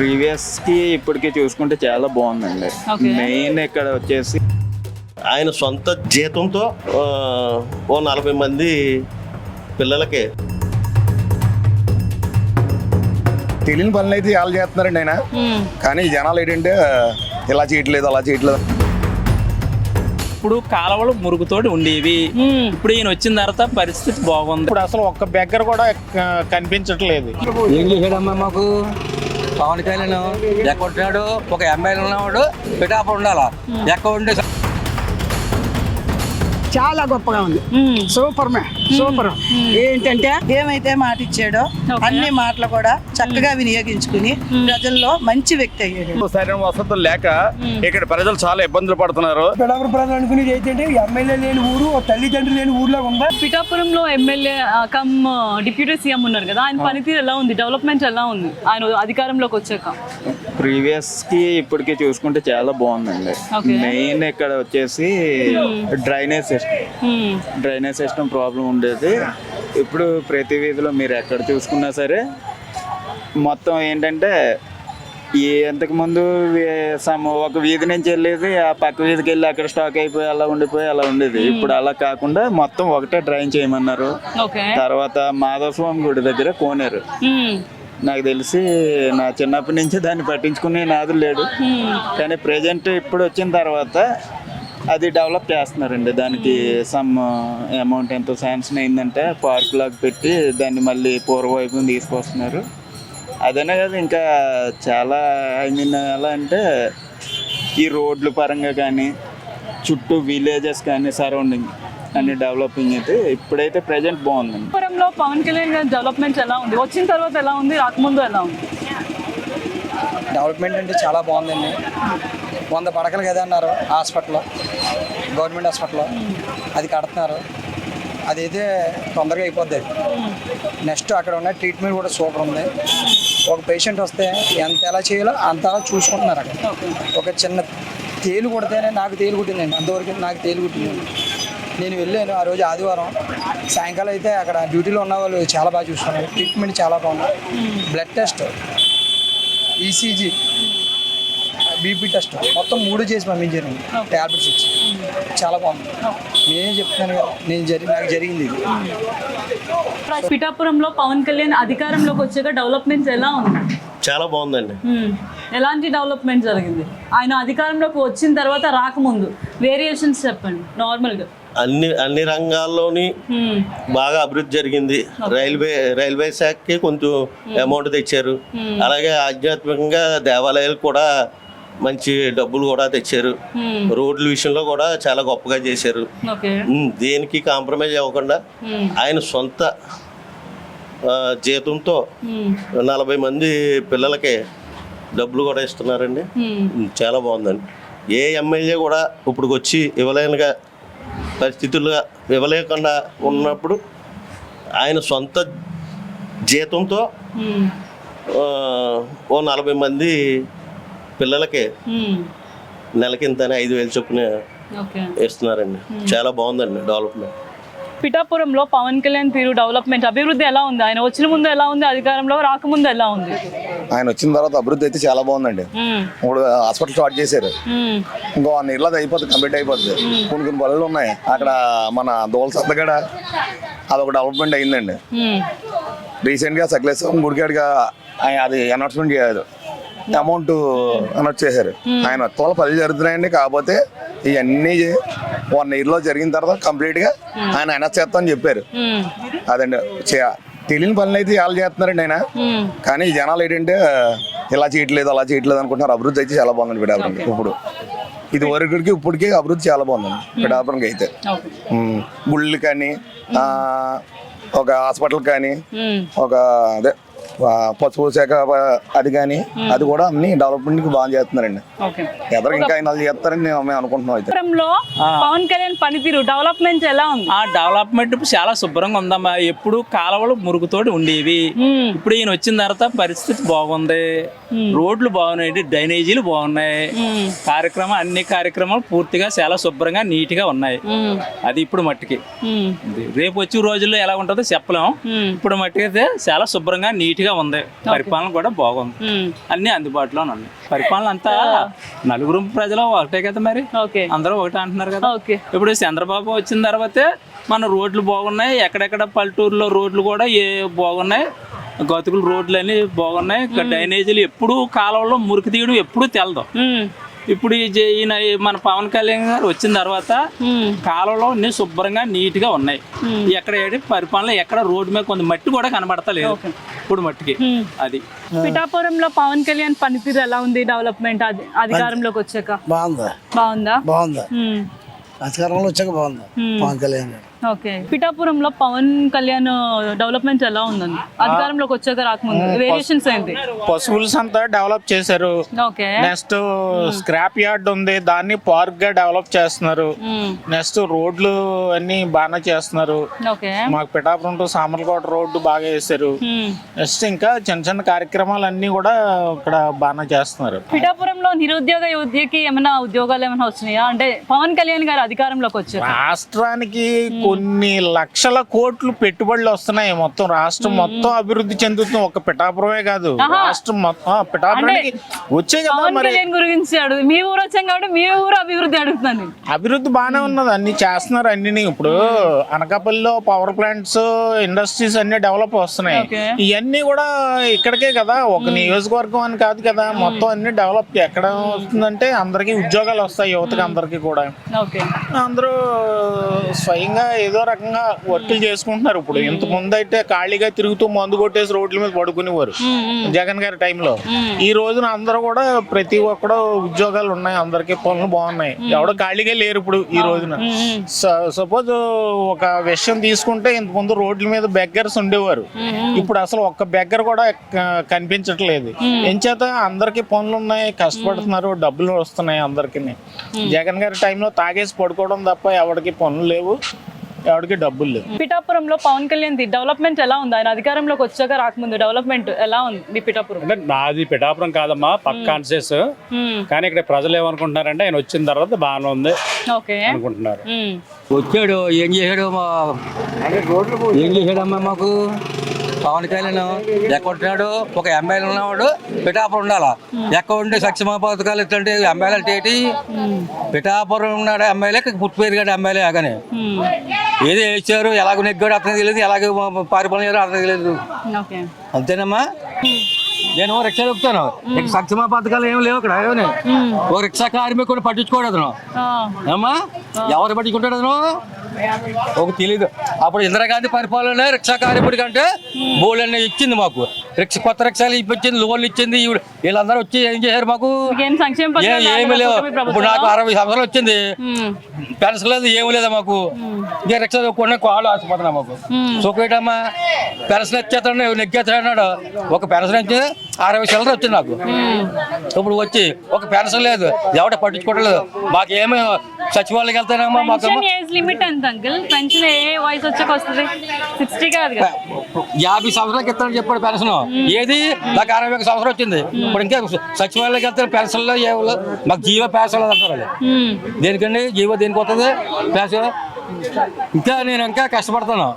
ప్రీవియస్కి ఇప్పటికి చూసుకుంటే చాలా బాగుందండి. మెయిన్ ఇక్కడ వచ్చేసి ఆయన సొంత జీతంతో ఓ 40 మంది పిల్లలకి తెలియని పనులు అయితే వాళ్ళు చేస్తున్నారండి ఆయన. కానీ జనాలు ఏంటంటే ఇలా చేయట్లేదు అలా చేయట్లేదు. ఇప్పుడు కాలువలు మురుగుతోటి ఉండేవి, ఇప్పుడు ఈయన వచ్చిన తర్వాత పరిస్థితి బాగుంది. ఇప్పుడు అసలు ఒక్క బెగ్గర కూడా కనిపించట్లేదు. ఏం చేశాడమ్మా మాకు పవన్ కళ్యాణ్ ఎక్కడ ఉంటున్నాడు? ఒక ఎమ్మెల్యే ఉన్నవాడు పిఠాపురం ఉండాలా, ఎక్కడ ఉండే చాలా గొప్పగా ఉంది. Super super. ఏంటంటే ఏమైతే మాట ఇచ్చాడో అన్ని మాటలు కూడా చక్కగా వినియోగించుకుని ప్రజల్లో మంచి వ్యక్తి అయ్యాడు. సరైన వసతులు లేక ఇక్కడ ప్రజలు చాలా ఇబ్బందులు పడుతున్నారు. పిఠాపురం ప్రజలు అనుకునేది ఏంటంటే ఎమ్మెల్యే లేని ఊరు, తల్లిదండ్రులు లేని ఊర్లో ఉందా. పిఠాపురంలో ఎమ్మెల్యే కమ్ డిప్యూటీ సీఎం ఉన్నారు కదా, ఆయన పనితీరు ఎలా ఉంది? డెవలప్మెంట్ ఎలా ఉంది ఆయన అధికారంలోకి వచ్చాక? ప్రీవియస్కి ఇప్పటికి చూసుకుంటే చాలా బాగుందండి. మెయిన్ ఇక్కడ వచ్చేసి డ్రైనేజ్ సిస్టమ్ ప్రాబ్లం ఉండేది. ఇప్పుడు ప్రతి వీధిలో మీరు ఎక్కడ చూసుకున్నా సరే మొత్తం ఏంటంటే ఇంతకుముందు ఒక వీధి నుంచి వెళ్ళేది ఆ పక్క వీధికి వెళ్ళి అక్కడ స్టాక్ అయిపోయి అలా ఉండేది. ఇప్పుడు అలా కాకుండా మొత్తం ఒకటే డ్రైన్ చేయమన్నారు. తర్వాత మాధవస్వామి గుడి దగ్గర కోనేరు, నాకు తెలిసి నా చిన్నప్పటి నుంచి దాన్ని పట్టించుకునే నాదు లేడు. కానీ ప్రెజెంట్ ఇప్పుడు వచ్చిన తర్వాత అది డెవలప్ చేస్తున్నారండి. దానికి సమ్ అమౌంట్ ఎంతో శాంక్షన్ అయిందంటే పార్క్ లాగా పెట్టి దాన్ని మళ్ళీ పూర్వవైపుని తీసుకొస్తున్నారు. అదనే కదా ఇంకా చాలా ఎలా అంటే ఈ రోడ్ల పరంగా కానీ చుట్టూ విలేజెస్ కానీ సరౌండింగ్ అన్ని డెవలపింగ్ అయితే ఇప్పుడైతే ప్రెజెంట్ బాగుందండి. పిఠాపురంలో పవన్ కళ్యాణ్ గారి డెవలప్మెంట్ ఎలా ఉంది? వచ్చిన తర్వాత ఎలా ఉంది? రాకముందు ఎలా ఉంది? డెవలప్మెంట్ అంటే చాలా బాగుందండి. 100 పడకలు కదా అన్నారు హాస్పిటల్లో, గవర్నమెంట్ హాస్పిటల్లో. అది కడుతున్నారు, అదైతే తొందరగా అయిపోద్ది. నెక్స్ట్ అక్కడ ఉన్న ట్రీట్మెంట్ కూడా సూపర్ ఉంది. ఒక పేషెంట్ వస్తే ఎలా చేయాలో అంత చూసుకుంటున్నారు అక్కడ. ఒక చిన్న తేలు కొడితేనే నాకు తేలు కుట్టిందండి, అంతవరకు నాకు తేలు కుట్టిందండి. నేను వెళ్ళాను ఆ రోజు ఆదివారం సాయంకాలం. అయితే అక్కడ డ్యూటీలో ఉన్న వాళ్ళు చాలా బాగా చూసుకున్నారు. ట్రీట్మెంట్ చాలా బాగుంది. Blood test, ECG, BP test మొత్తం 3 చేసి పంపించాను. ట్యాబ్లెట్స్ ఇచ్చి చాలా బాగుంది. నేనే చెప్తున్నాను కదా, నాకు జరిగింది ఇది. పిఠాపురంలో పవన్ కళ్యాణ్ అధికారంలోకి వచ్చాక డెవలప్మెంట్ ఎలా ఉంది? చాలా బాగుందండి. ఎలాంటి డెవలప్మెంట్ జరిగింది ఆయన అధికారంలోకి వచ్చిన తర్వాత, రాకముందు వేరియేషన్స్ చెప్పండి నార్మల్గా. అన్ని రంగాల్లోని బాగా అభివృద్ధి జరిగింది. రైల్వే శాఖకి కొంచెం అమౌంట్ తెచ్చారు. అలాగే ఆధ్యాత్మికంగా దేవాలయాలు కూడా మంచి డబ్బులు కూడా తెచ్చారు. రోడ్ల విషయంలో కూడా చాలా గొప్పగా చేశారు. దేనికి కాంప్రమైజ్ అవ్వకుండా ఆయన సొంత జీతంతో 40 మంది పిల్లలకి డబ్బులు కూడా ఇస్తున్నారండి. చాలా బాగుందండి. ఏ ఎమ్మెల్యే కూడా ఇప్పుడు వచ్చి ఇవ్వలేనుగా పరిస్థితులుగా ఇవ్వలేకుండా ఉన్నప్పుడు ఆయన సొంత జీతంతో ఓ 40 మంది పిల్లలకి నెలకింతనే 5,000 చొప్పున ఇస్తున్నారండి. చాలా బాగుందండి డెవలప్మెంట్. పిఠాపురంలో పవన్ కళ్యాణ్ తీరు డెవలప్మెంట్ అభివృద్ధి ఎలా ఉంది? ఆయన వచ్చిన ముందు ఎలా ఉంది? అధికారంలో రాకముందు ఎలా ఉంది? ఆయన వచ్చిన తర్వాత అభివృద్ధి అయితే చాలా బాగుందండి. ఇప్పుడు హాస్పిటల్ స్టార్ట్ చేశారు, ఇంకో 1 ఇయర్లో అయిపోతుంది, కంప్లీట్ అయిపోతుంది. కొన్ని పనులు ఉన్నాయి అక్కడ. మన దోల సత్తగడ అదొక డెవలప్మెంట్ అయిందండి. రీసెంట్గా సకలేశ్వరం గుడికాడిగా అది అనౌన్స్మెంట్ చేయలేదు, అమౌంట్ అనౌన్స్ చేశారు. ఆయన మొత్తంలో 10 జరుగుతున్నాయండి. కాకపోతే ఇవన్నీ 1 ఇయర్లో జరిగిన తర్వాత కంప్లీట్గా ఆయన అనౌన్స్ చేస్తామని చెప్పారు. అదండి, తెలియని పనులు అయితే వాళ్ళు చేస్తున్నారండి ఆయన. కానీ జనాలు ఏంటంటే ఇలా చేయట్లేదు అలా చేయట్లేదు అనుకుంటున్నారు. అభివృద్ధి అయితే చాలా బాగుందండి పిఠాపురంకి. ఇప్పుడు ఇది వరకుడికి ఇప్పటికీ అభివృద్ధి చాలా బాగుందండి పిఠాపురంకి అయితే. గుళ్ళు కానీ, ఒక హాస్పిటల్ కానీ, ఒక అదే పశువు శాఖ అది కానీ, అది కూడా అన్ని డెవలప్మెంట్ బాగా చేస్తున్నారండి. ఎవరు ఇంకా ఆయన చేస్తారని మేము అనుకుంటున్నాం. అయితే పవన్ కళ్యాణ్ పనితీరు డెవలప్మెంట్ ఎలా ఉంది? ఆ డెవలప్మెంట్ చాలా శుభ్రంగా ఉందమ్మా. ఎప్పుడు కాలువలు మురుగుతోటి ఉండేవి, ఇప్పుడు ఈయన వచ్చిన తర్వాత పరిస్థితి బాగుంది. రోడ్లు బాగున్నాయి, డ్రైనేజీలు బాగున్నాయి. అన్ని కార్యక్రమాలు పూర్తిగా చాలా శుభ్రంగా నీట్ గా ఉన్నాయి. అది ఇప్పుడు మట్టికి. రేపు వచ్చే రోజుల్లో ఎలా ఉంటుందో చెప్పలేం. ఇప్పుడు మట్టికి అయితే చాలా శుభ్రంగా నీట్ గా ఉంది, పరిపాలన కూడా బాగుంది, అన్ని అందుబాటులో ఉన్నాయి. పరిపాలన అంతా నలుగురు ప్రజలు ఒకటే కదా మరి, ఓకే అందరూ ఒకటే అంటున్నారు కదా. ఓకే ఇప్పుడు చంద్రబాబు వచ్చిన తర్వాతే మన రోడ్లు బాగున్నాయి, ఎక్కడెక్కడ పల్లెటూరులో రోడ్లు కూడా బాగున్నాయి, గతుకులు రోడ్లు అన్ని బాగున్నాయి. డ్రైనేజీలు ఎప్పుడు కాలంలో మురికి తీయడం ఎప్పుడు తెలదు. ఇప్పుడు ఈయన మన పవన్ కళ్యాణ్ గారు వచ్చిన తర్వాత కాలంలో అన్ని శుభ్రంగా నీట్ గా ఉన్నాయి. ఎక్కడ పరిపాలన ఎక్కడ రోడ్డు మీద కొంత మట్టి కూడా కనబడతలేదు ఇప్పుడు మట్టికి. అది పిఠాపురంలో పవన్ కళ్యాణ్ పనితీరు ఎలా ఉంది? డెవలప్మెంట్ అధికారంలోకి వచ్చాక బాగుందా? అధికారంలో వచ్చాక బాగుంది పవన్ కళ్యాణ్. ఓకే, పిఠాపురంలో పవన్ కళ్యాణ్ డెవలప్మెంట్ ఎలా ఉందండి అధికారంలోకి వచ్చాక రాకముందు? వేరియేషన్స్ ఏంటి? పశువుల్స్ అంతా డెవలప్ చేశారు. ఓకే, నెక్స్ట్ స్క్రాప్ యార్డ్ ఉంది, దాన్ని పార్క్ గా డెవలప్ చేస్తున్నారు. నెక్స్ట్ రోడ్లు అన్ని బాగా చేస్తున్నారు. ఓకే, మాకు పిఠాపురం టు సామర్లకోట రోడ్డు బాగా వేశారు. నెక్స్ట్ ఇంకా చిన్న చిన్న కార్యక్రమాలు అన్ని కూడా ఇక్కడ బాగా చేస్తున్నారు. పిఠాపురంలో నిరుద్యోగ యువతకి ఏమైనా ఉద్యోగాలు ఏమైనా వచ్చినాయా అంటే పవన్ కళ్యాణ్ గారు అధికారంలోకి వచ్చారు? రాష్ట్రానికి కొన్ని లక్షల కోట్లు పెట్టుబడులు వస్తున్నాయి. మొత్తం రాష్ట్రం మొత్తం అభివృద్ధి చెందుతుంది. ఒక పిఠాపురమే కాదు, రాష్ట్రం మొత్తం పిఠాపురానికి వచ్చే కదా. పవన్ కళ్యాణ్ గురించి మీ ఊరు వచ్చాం కాబట్టి మీ ఊరు అభివృద్ధి అడుగుతున్నాను. అభివృద్ధి బాగానే ఉన్నది, అన్ని చేస్తున్నారు. అన్ని ఇప్పుడు అనకాపల్లిలో పవర్ ప్లాంట్స్, ఇండస్ట్రీస్ అన్ని డెవలప్ వస్తున్నాయి. ఇవన్నీ కూడా ఇక్కడికే కదా, ఒక నియోజకవర్గం అని కాదు కదా, మొత్తం అన్ని డెవలప్ ఎక్కడ వస్తుందంటే అందరికి ఉద్యోగాలు వస్తాయి, యువతకి అందరికి కూడా. అందరూ స్వయంగా ఏదో రకంగా వర్కులు చేసుకుంటున్నారు. ఇప్పుడు ఇంత ముందు అయితే ఖాళీగా తిరుగుతూ మందు కొట్టేసి రోడ్ల మీద పడుకునేవారు జగన్ గారి టైంలో. ఈ రోజున అందరూ కూడా ప్రతి ఒక్కడు ఉద్యోగాలు ఉన్నాయి, అందరికి పనులు బాగున్నాయి, ఎవడో ఖాళీగా లేరు ఇప్పుడు ఈ రోజున. సపోజ్ ఒక విషయం తీసుకుంటే ఇంత ముందు రోడ్ల మీద బెగ్గర్స్ ఉండేవారు, ఇప్పుడు అసలు ఒక్క బెగ్గర్ కూడా కనిపించట్లేదు. ఎంచేత అందరికి పనులు ఉన్నాయి, కష్టపడుతున్నారు, డబ్బులు వస్తున్నాయి అందరికి. జగన్ గారి టైంలో తాగేసి పడుకోవడం తప్ప ఎవరికి పనులు లేవు, ఎవరికి డబ్బులు లేవు. పిఠాపురంలో పవన్ కళ్యాణ్ డెవలప్మెంట్ ఎలా ఉంది? ఆయన అధికారంలోకి వచ్చాక రాకముందు డెవలప్మెంట్ ఎలా ఉంది మీ పిఠాపురం? అంటే నాది పిఠాపురం కాదమ్మా, పక్క కాన్షియస్. కానీ ఇక్కడ ప్రజలు ఏమనుకుంటున్నారంటే ఆయన వచ్చిన తర్వాత బాగానే ఉంది అనుకుంటున్నారు. వచ్చాడు, ఏం చేశాడమ్మా మాకు పవన్ కళ్యాణ్? ఎక్కడున్నాడు? ఒక ఎమ్మెల్యే ఉన్నవాడు పిఠాపురం ఉండాలా, ఎక్కడ ఉండే సక్షమ పథకాలు ఇస్తుంటే ఎమ్మెల్యే అంటే ఏంటి? పిఠాపురం ఉన్నాడు ఎమ్మెల్యే, పుట్టిపోయారు కదా ఎమ్మెల్యే. కానీ ఏదో వేసారు, ఎలాగ నెగ్గాడు అతనికి తెలియదు, ఎలాగ పరిపాలన చేయారు అతనికి తెలియదు. అంతేనమ్మా. నేను రిక్షా చెప్తాను, సక్షమ పథకాలు ఏమి లేవు ఇక్కడ. ఒక రిక్షా కార్మికుడు పట్టించుకోడు అతను. అమ్మా ఎవరు పట్టించుకుంటాడు అతను? ఒక తెలీదు. అప్పుడు ఇందిరాగాంధీ పరిపాలన రిక్షా కార్మికుడి కంటే బోర్డు ఇచ్చింది మాకు. కొత్త రిక్షాలు ఇప్పించింది, లోన్లు ఇచ్చింది. వీళ్ళందరూ వచ్చి ఏం చేశారు మాకు? ఏమి లేవు. ఇప్పుడు నాకు 60 సంవత్సరాలు వచ్చింది, పెన్షన్ లేదు, ఏమి లేదా మాకు. ఇంకా రిక్షా కొన్ని కాళ్ళు ఆసిపోతున్నా మాకు. సుఖేటమ్మా పెన్షన్ ఇచ్చేస్తాడు, నెగ్గేస్తాడు. ఒక పెన్షన్ ఇచ్చి 60 చిల్లర వచ్చింది నాకు. ఇప్పుడు వచ్చి ఒక పెన్షన్ లేదు, ఎవడ పట్టించుకోవడం లేదు. మాకేమి సచివాలయకి వెళ్తానమ్మా. మాకు 50 సంవత్సరాలకి ఇస్తానని చెప్పాడు పెన్షన్. ఏది నాకు 61 సంవత్సరం వచ్చింది. ఇప్పుడు ఇంకా సచివాలయకి వెళ్తే పెన్షన్లో మాకు జీవో పెన్షన్ అంటారు. దేనికండి జీవో? దేనికి వస్తుంది పెన్షన్? ఇంకా నేను ఇంకా కష్టపడతాను.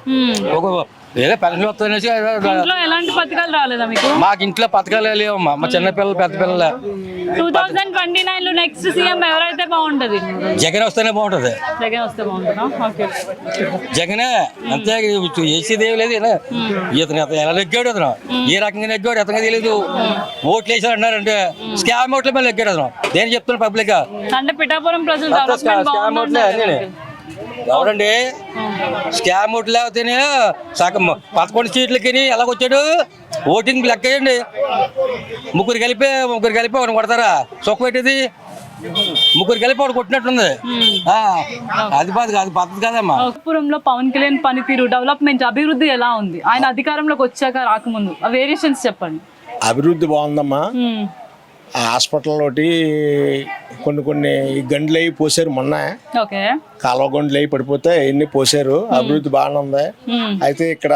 ఒక ఏదో పెన్షన్ వస్తాయనేసి. ఎలాంటి పథకాలు రాలేదా మీకు? మాకు ఇంట్లో పథకాలు లేవమ్మా, మా చిన్న పిల్లలు పెద్ద పిల్లలు. 2029 లో నెక్స్ట్ సీఎం ఎవరైతే బాగుంటది? జగన్ వస్తేనే బాగుంటది. జగన్ వస్తే బాగుంటుందా? జగనే అంతే, వేసేదేవి లేదు. ఇతను ఎలా నెగ్గాడు, అతను ఏ రకంగా నెగ్గాడు అతను తెలియదు. ఓట్లు వేసారు అన్నారంటే స్కామ్ ఓట్ల మీద నెగ్గాడు అతను. నేను చెప్తున్నాను పబ్లిక్ గా. అంటే పిఠాపురం ప్రజలు స్కామ్ ఓట్లే అన్నీ. ఎవరండి స్కామ్ ఓట్లు లేకపోతేనే సగం 11 సీట్లకి ఎలాగొచ్చాడు? ఓటింగ్ లెక్క వేయండి. ముగ్గురు కలిపి ఒకటి కొడతారా? సొక్క పెట్టేది ముగ్గురు కలిపి ఒకటి కొట్టినట్టుంది. అది పద్ధతి కాదమ్మా. పిఠాపురంలో పవన్ కళ్యాణ్ పనితీరు, డెవలప్మెంట్, అభివృద్ధి ఎలా ఉంది ఆయన అధికారంలోకి వచ్చాక రాకముందు? వేరియేషన్స్ చెప్పండి. అభివృద్ధి బాగుందమ్మా. హాస్పిటల్ ఒకటి కొన్ని గంటలు అవి పోసారు మొన్న. కాలువ గంటలు అవి పడిపోతే ఎన్ని పోసారు. అభివృద్ధి బాగానే ఉంది. అయితే ఇక్కడ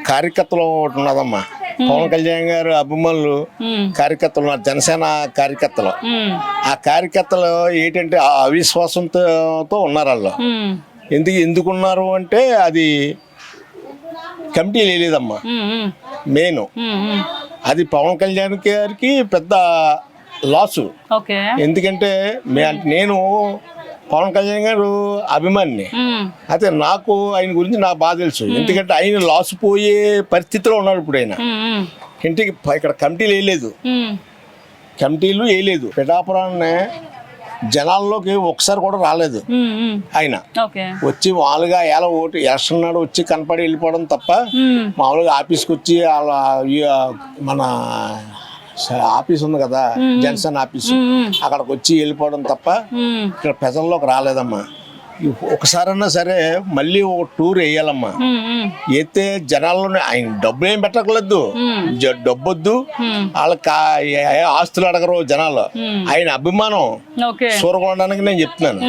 కార్యకర్తలు ఒకటి ఉన్నదమ్మా. పవన్ కళ్యాణ్ గారు అభిమానులు కార్యకర్తలు ఉన్నారు, జనసేన కార్యకర్తలు. ఆ కార్యకర్తలు ఏంటంటే అవిశ్వాసంతో ఉన్నారు వాళ్ళు. ఎందుకున్నారు అంటే అది కమిటీ లేదమ్మా. మెయిన్. అది పవన్ కళ్యాణ్ గారికి పెద్ద లాసు. ఓకే. ఎందుకంటే నేను పవన్ కళ్యాణ్ గారు అభిమానిని. అయితే నాకు ఆయన గురించి నాకు బాగా తెలుసు. ఎందుకంటే ఆయన లాస్ పోయే పరిస్థితిలో ఉన్నాడు ఇప్పుడు. ఆయన ఇంటికి ఇక్కడ కమిటీలు వేయలేదు. పిఠాపురాన్ని జనాల్లోకి ఒకసారి కూడా రాలేదు ఆయన. వచ్చి మామూలుగా ఓటు ఎలక్షన్ నాడు వచ్చి కనపడి వెళ్ళిపోవడం తప్ప మామూలుగా ఆఫీస్కి వచ్చి మన ఆఫీస్ ఉంది కదా, జనసేన ఆఫీసు, అక్కడికి వచ్చి వెళ్ళిపోవడం తప్ప ఇక్కడ ప్రజల్లోకి రాలేదమ్మా. ఒకసారన్నా సరే మళ్ళీ ఒక టూర్ వేయాలమ్మా. అయితే జనాల్లోనే ఆయన డబ్బు ఏం పెట్టకలేదు, డబ్బొద్దు వాళ్ళకి ఆస్తులు అడగరు జనాలు. ఆయన అభిమానం చూరగొనడానికి నేను చెప్తున్నాను.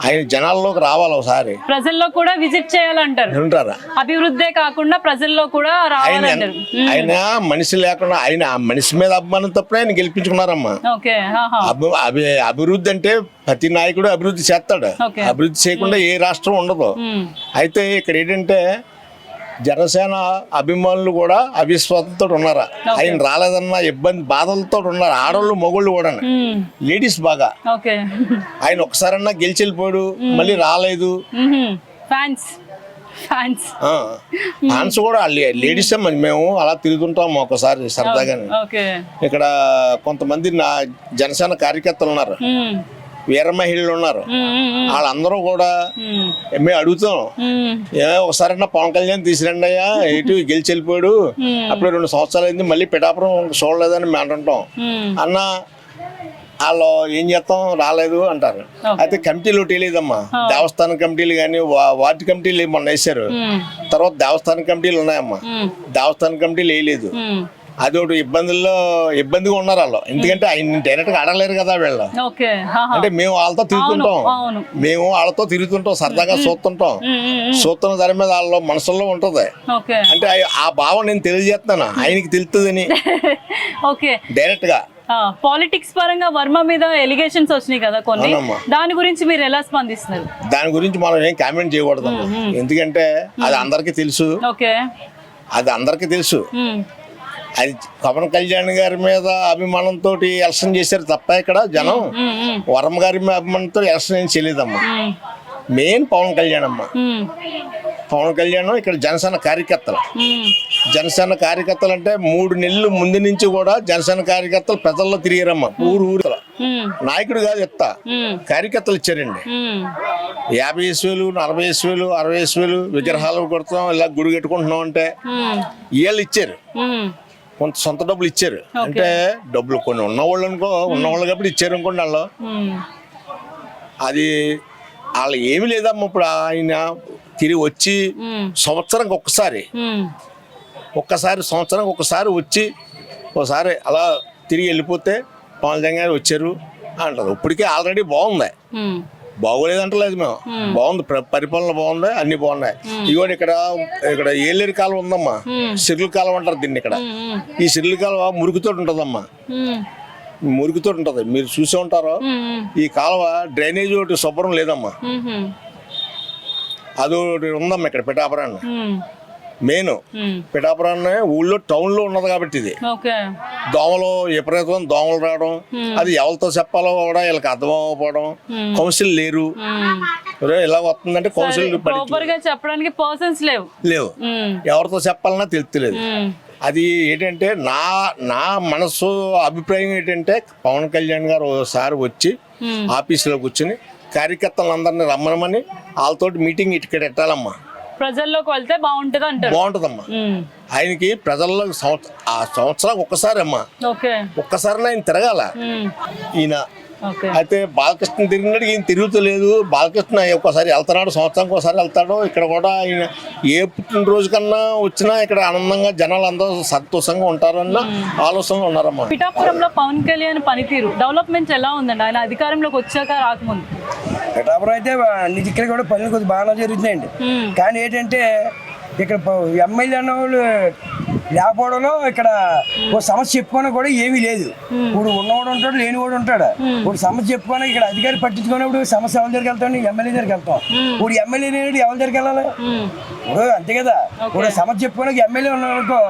ఆయన జనాల్లోకి రావాలి, ఒకసారి ప్రజల్లో కూడా విజిట్ చేయాలంటారు. ఉంటారా? అభివృద్ధే కాకుండా ప్రజల్లో కూడా రావాలంటారు. ఆయన మనిషి లేకుండా ఆయన మనిషి మీద అభిమానం తప్పుడే ఆయన గెలిపించుకున్నారమ్మా. అభివృద్ధి అంటే ప్రతి నాయకుడు అభివృద్ధి చేస్తాడు. అభివృద్ధి చేయకుండా ఏ రాష్ట్రం ఉండదు. అయితే ఇక్కడ ఏంటంటే జనసేన అభిమానులు కూడా అవిశ్వాసంతో ఉన్నారు. ఆయన రాలేదన్న ఇబ్బంది బాధలతో ఉన్నారు. ఆడవాళ్ళు మగోళ్ళు కూడా, లేడీస్ బాగా. ఆయన ఒకసారన్నా గెలిచి వెళ్ళిపోయాడు, మళ్ళీ రాలేదు. ఫ్యాన్స్ కూడా లేడీస్ మేము అలా తిరుగుతుంటాము ఒకసారి సరదాగానే. ఇక్కడ కొంతమంది జనసేన కార్యకర్తలు ఉన్నారు, వీర మహిళలు ఉన్నారు. వాళ్ళందరూ కూడా మేము అడుగుతాం, ఒకసారన్నా పవన్ కళ్యాణ్ తీసుకురండి అయ్యా, ఎటు గెలిచి వెళ్ళిపోయాడు, అప్పుడు 2 సంవత్సరాలు అయింది, మళ్ళీ పిఠాపురం చూడలేదని మేము అంటుంటాం. అన్న వాళ్ళు ఏం చేస్తాం, రాలేదు అంటారు. అయితే కమిటీలు ఒకటి లేదమ్మా. దేవస్థానం కమిటీలు కానీ వార్డు కమిటీలు మొన్న వేసారు. తర్వాత దేవస్థానం కమిటీలు ఉన్నాయమ్మా. దేవస్థానం కమిటీలు వేయలేదు. అదొకటి ఇబ్బందిగా ఉన్నారు వాళ్ళు. ఎందుకంటే ఆయన డైరెక్ట్ గా అడగలేరు కదా వీళ్ళు. అంటే మేము వాళ్ళతో తిరుగుతుంటాం, సరదాగా చూస్తున్న దాని మీద వాళ్ళ మనసులో ఉంటది. అంటే ఆ భావం నేను తెలియజేస్తున్నాను, ఆయనకి తెలుస్తుందని డైరెక్ట్ గా. పాలిటిక్స్ పరంగా వర్మ మీద ఎలిగేషన్స్ వచ్చినాయి కదా కొన్ని, దాని గురించి మీరు ఎలా స్పందిస్తున్నారు? దాని గురించి మనం ఏం కామెంట్ చేయకూడదు, ఎందుకంటే అది అందరికీ తెలుసు. అది పవన్ కళ్యాణ్ గారి మీద అభిమానంతో ఎలక్షన్ చేశారు తప్ప ఇక్కడ జనం వర్మ గారి అభిమానంతో ఎలక్షన్ ఏం చేయలేదమ్మా. మెయిన్ పవన్ కళ్యాణ్ అమ్మ. పవన్ కళ్యాణ్ ఇక్కడ జనసేన కార్యకర్తలు అంటే 3 నెలలు ముందు నుంచి కూడా జనసేన కార్యకర్తలు ప్రజల్లో తిరిగారమ్మా. ఊరు నాయకుడు కాదు, కార్యకర్తలు ఇచ్చారండి. 50,000, 40,000, 60,000 విగ్రహాలు కొడతాం, ఇలా గుడి కట్టుకుంటున్నాం అంటే వీళ్ళు ఇచ్చారు. కొంత సొంత డబ్బులు ఇచ్చారు. అంటే డబ్బులు కొన్ని ఉన్నవాళ్ళు కాబట్టి ఇచ్చారు అనుకోండి. వాళ్ళు అది వాళ్ళు ఏమి లేదమ్మా. ఇప్పుడు ఆయన తిరిగి వచ్చి సంవత్సరానికి ఒక్కసారి వచ్చి ఒకసారి అలా తిరిగి వెళ్ళిపోతే పవన్ కళ్యాణ్ గారు వచ్చారు అంటారు. ఇప్పటికే ఆల్రెడీ బాగుంది, బాగోలేదంటలేదు మేము. బాగుంది, పరిపాలన బాగుంది, అన్ని బాగున్నాయి. ఇదిగోండి ఇక్కడ ఏలేరు కాలువ ఉందమ్మా, సిర్లు కాలువ అంటారు దీన్ని. ఇక్కడ ఈ సిర్లు కాలువ మురుగుతోటి ఉంటుందమ్మా, మురుగుతోటి ఉంటది. మీరు చూసే ఉంటారు. ఈ కాలువ డ్రైనేజ్ ఒకటి శుభ్రం లేదమ్మా. అదొకటి ఉందమ్మా ఇక్కడ పిఠాపురాన్ని. మెయిన్ పిఠాపురాన్ని ఊళ్ళో టౌన్ లో ఉన్నది కాబట్టి ఇది దోమలు విపరీతం దోమలు రావడం, అది ఎవరితో చెప్పాలో కూడా వీళ్ళకి అర్థం అవ్వకపోవడం. కౌన్సిల్ లేరు, ఇలా వస్తుందంటే కౌన్సిల్ చెప్పడానికి పర్సన్స్ లేవు, ఎవరితో చెప్పాలన్నా తెలుస్తలేదు. అది ఏంటంటే నా మనసు అభిప్రాయం ఏంటంటే పవన్ కళ్యాణ్ గారు ఒకసారి వచ్చి ఆఫీసులో కూర్చుని కార్యకర్తలందరినీ రమ్మనమని వాళ్ళతోటి మీటింగ్ ఇక్కడ పెట్టాలమ్మా. ప్రజల్లోకి వెళ్తే బాగుంటదమ్మా. ఆయనకి ప్రజల్లో సంవత్సరానికి ఒక్కసారి అమ్మా, ఒక్కసారి ఆయన తిరగాల. ఈయన అయితే బాలకృష్ణ తిరిగినట్టు ఈయన తిరుగుతలేదు. బాలకృష్ణ ఒకసారి వెళ్తున్నాడు, సంవత్సరానికి ఒకసారి వెళ్తాడు. ఇక్కడ కూడా ఆయన ఏ పుట్టినరోజు కన్నా వచ్చినా ఇక్కడ ఆనందంగా జనాలు అందరూ సంతోషంగా ఉంటారన్న ఆలోచనలో ఉన్నారమ్మా. పిఠాపురంలో పవన్ కళ్యాణ్ పనితీరు డెవలప్మెంట్ ఎలా ఉందండి ఆయన అధికారంలోకి వచ్చాక రాకముందు? పిఠాపురం అయితే ఇక్కడ కూడా పనులు కొద్దిగా బాగా జరుగుతున్నాయండి. కానీ ఏంటంటే ఇక్కడ ఎమ్మెల్యే అన్న వాళ్ళు లేకపోవడంలో ఇక్కడ ఒక సమస్య చెప్పుకోవడానికి కూడా ఏమీ లేదు. ఇప్పుడు ఉన్నవాడు ఉంటాడు, లేనివాడు ఉంటాడు. ఇప్పుడు సమస్య చెప్పుకోవడానికి ఇక్కడ అధికారి పట్టించుకున్నప్పుడు సమస్య ఎవరి దగ్గరికి వెళ్తాం? ఎమ్మెల్యే దగ్గరికి వెళ్తాం. ఇప్పుడు ఎమ్మెల్యే లేనివాడు ఎవరి దగ్గరికి వెళ్ళాలి? ఇప్పుడు అంతే కదా. ఇప్పుడు సమస్య చెప్పుకోవడానికి ఎమ్మెల్యే ఉన్నాడు అనుకో,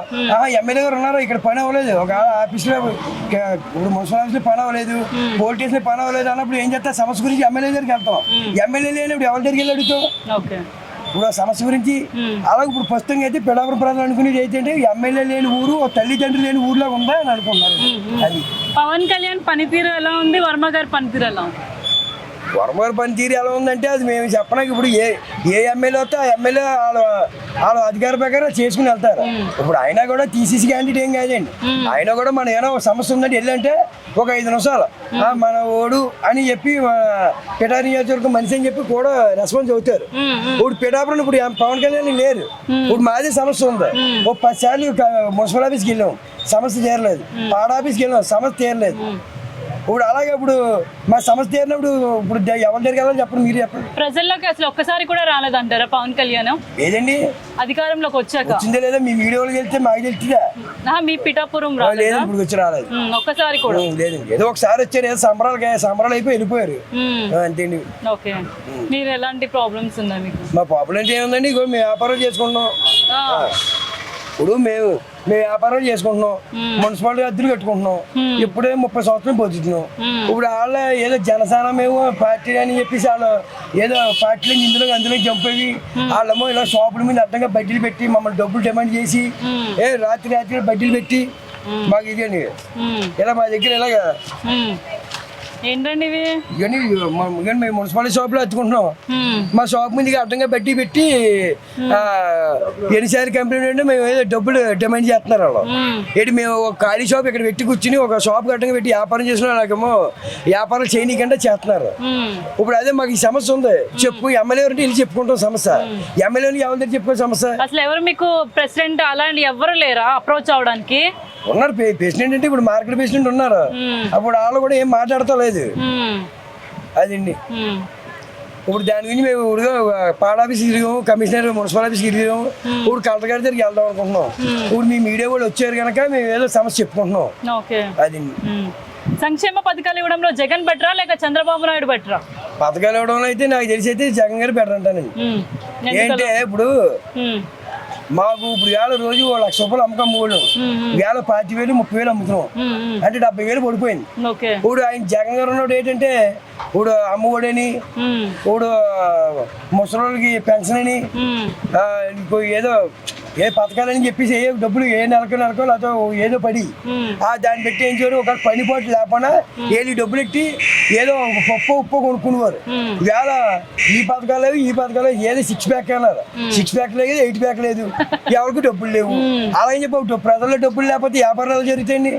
ఎమ్మెల్యే గారు ఉన్నారు, ఇక్కడ పని అవ్వలేదు, ఒక ఆఫీస్లో ఇప్పుడు మున్సిపల్ ఆఫీస్లో పని అవ్వలేదు, పోలీస్ స్టేషన్లో పని అవ్వలేదు అన్నప్పుడు ఏం చేస్తా? సమస్య గురించి ఎమ్మెల్యే దగ్గరికి వెళ్తాం. ఎమ్మెల్యే లేనిప్పుడు ఎవరి దగ్గరికి వెళ్ళి అడుగుతాం? ఇప్పుడు ఆ సమస్య గురించి అలాగే ఇప్పుడు ప్రస్తుతం అయితే పిడాపురం ప్రజలు అనుకునేది ఏంటంటే ఎమ్మెల్యే లేని ఊరు, తల్లిదండ్రులు లేని ఊర్లో ఉందా అని అనుకుంటున్నారు. అది పవన్ కళ్యాణ్ పనితీరు ఎలా ఉంది, వర్మ గారి పనితీరు ఎలా ఉంది? వర్మ గారి పనితీరు ఎలా ఉందంటే అది మేము చెప్పడానికి ఇప్పుడు ఏ ఎమ్మెల్యే వస్తే ఆ ఎమ్మెల్యే వాళ్ళ అధికార ప్రకారం చేసుకుని వెళ్తారు. ఇప్పుడు ఆయన కూడా టీసీసీ క్యాండిడేట్ ఏం కాదండి. ఆయన కూడా మన ఏమైనా ఒక సమస్య ఉందంటే వెళ్ళంటే ఒక 5 నిమిషాలు మన ఓడు అని చెప్పి పిఠాపురం నియోజకవర్గం మనిషి అని చెప్పి కూడా రెస్పాన్స్ అవుతారు. ఇప్పుడు పిఠాపురం ఇప్పుడు పవన్ కళ్యాణ్ లేరు. ఇప్పుడు మాది సమస్య ఉంది. ఒక 10 సార్లు మున్సిపల్ ఆఫీస్కి వెళ్ళాం, సమస్య తీరలేదు. పాడ ఆఫీస్కి వెళ్ళాం, సమస్య తీరలేదు. ఇప్పుడు అలాగే ఇప్పుడు మా సమస్య తీరినప్పుడు ఇప్పుడు ఎవరి దగ్గరికి వెళ్ళాలని చెప్పండి, మీరు చెప్పండి. ప్రజల్లోకి అసలు ఒక్కసారి కూడా రాలేదంటారా పవన్ కళ్యాణ్? ఏదండి అధికారంలోకి వచ్చాక వచ్చిందే లేదా? మీ మీడియాలోకి వెళ్తే మాకు తెలుస్తుందా? మీ పిఠాపురం లేదు, ఇప్పుడు వచ్చి రాలేదు. ఒక్కసారి కూడా లేదు. ఏదో ఒకసారి వచ్చారు, ఏదో సంబరాలు అయిపోయి వెళ్ళిపోయారు అంతేండి. ఓకే, మీరు ఎలాంటి ప్రాబ్లమ్స్ ఉన్నాయి మీకు? మా ప్రాబ్లమ్స్ ఏముందండి, ఇగో మేము వ్యాపారం చేసుకుంటున్నాం. ఇప్పుడు మేము వ్యాపారం చేసుకుంటున్నాం, మున్సిపాలిటీ అద్దెలు కట్టుకుంటున్నాం. ఇప్పుడే 30 సంవత్సరాలు బతుకుతున్నాం. ఇప్పుడు వాళ్ళ ఏదో జనసేన మేము పార్టీ అని చెప్పేసి వాళ్ళు ఏదో పార్టీలో అందులో జంప్ అయ్యి వాళ్ళేమో ఇలా షాపుల మీద అడ్డంగా బడ్డీలు పెట్టి మమ్మల్ని డబ్బులు డిమాండ్ చేసి రాత్రి బడ్డీలు పెట్టి మాకు ఇదండి ఇలా మా దగ్గర ఇలాగా ఏంటండి ఇవి? మేము మున్సిపాలిటీ షాప్ లో అత్తుకుంటున్నాం. మా షాప్ మీదకి అడ్డంగా బడ్డీ పెట్టి ఎన్నిసార్లు కంప్లైంట్ అంటే మేము ఏదో డబ్బులు డిమాండ్ చేస్తున్నారు వాళ్ళు. ఏంటి మేము ఒక ఖాళీ షాప్ ఇక్కడ పెట్టి కూర్చుని ఒక షాప్ అడ్డంగా పెట్టి వ్యాపారం చేసిన వాళ్ళకేమో వ్యాపారం చేయనీకంటే చేస్తున్నారు. ఇప్పుడు అదే మాకు ఈ సమస్య ఉంది, చెప్పు ఎమ్మెల్యే అంటే వెళ్ళి చెప్పుకుంటాం సమస్య. ఎమ్మెల్యేని ఎవరి దగ్గర చెప్పుకో సమస్య? అసలు ఎవరు మీకు ప్రెసిడెంట్ అలాంటి ఎవరు లేరా అప్రోచ్ అవడానికి? ఉన్నారు, ప్రెసిడెంట్ అంటే ఇప్పుడు మార్కెట్ ప్రెసిడెంట్ ఉన్నారు. అప్పుడు వాళ్ళు కూడా ఏం మాట్లాడతా లేదు అదండి. ఇప్పుడు దాని గురించి మేము ఇప్పుడు పాడ ఆఫీస్ తిరిగాము, కమిషనర్ మున్సిపల్ ఆఫీస్కి తిరిగాము. ఇప్పుడు కలెక్టర్ గారి దగ్గరికి వెళ్దాం అనుకుంటున్నాం. ఇప్పుడు మీ మీడియా కూడా వచ్చారు కనుక మేము ఏదో సమస్య చెప్పుకుంటున్నాం. అదండి. సంక్షేమ పథకాలు ఇవ్వడంలో జగన్ బెటరా లేక చంద్రబాబు నాయుడు బెటరా? పథకాలు ఇవ్వడంలో అయితే నాకు తెలిసి అయితే జగన్ గారు బెటర్ అంటానండి. ఏంటంటే ఇప్పుడు మాకు ఇప్పుడు వేళ రోజు 1,00,000 రూపాయలు అమ్మకం మూడు వేళ 25,000 30,000 అమ్ముతున్నాం అంటే 70,000 పడిపోయింది. ఇప్పుడు ఆయన జగన్ గారు ఉన్నాడు ఏంటంటే ఇప్పుడు అమ్మఒడని, ఇప్పుడు ముసలికి పెన్షన్ అని, ఏదో ఏ పథకాలని చెప్పేసి ఏ డబ్బులు ఏ నెలకో లేకపోతే ఏదో పడి దాన్ని పెట్టి ఏం చేయరు. ఒక పనిపాటు లేకుండా ఏది డబ్బులు ఎట్టి ఏదో పప్పు ఉప్పు కొనుక్కునేవారు. ఇవాళ ఈ పథకాలు ఏదో 6 ప్యాక్ అన్నారు, 6 ప్యాక్ లేదు, 8 ప్యాక్ లేదు, ఎవరికి డబ్బులు లేవు. అలాగే చెప్పి ప్రజల్లో డబ్బులు లేకపోతే వ్యాపారాలు జరుగుతాయండి.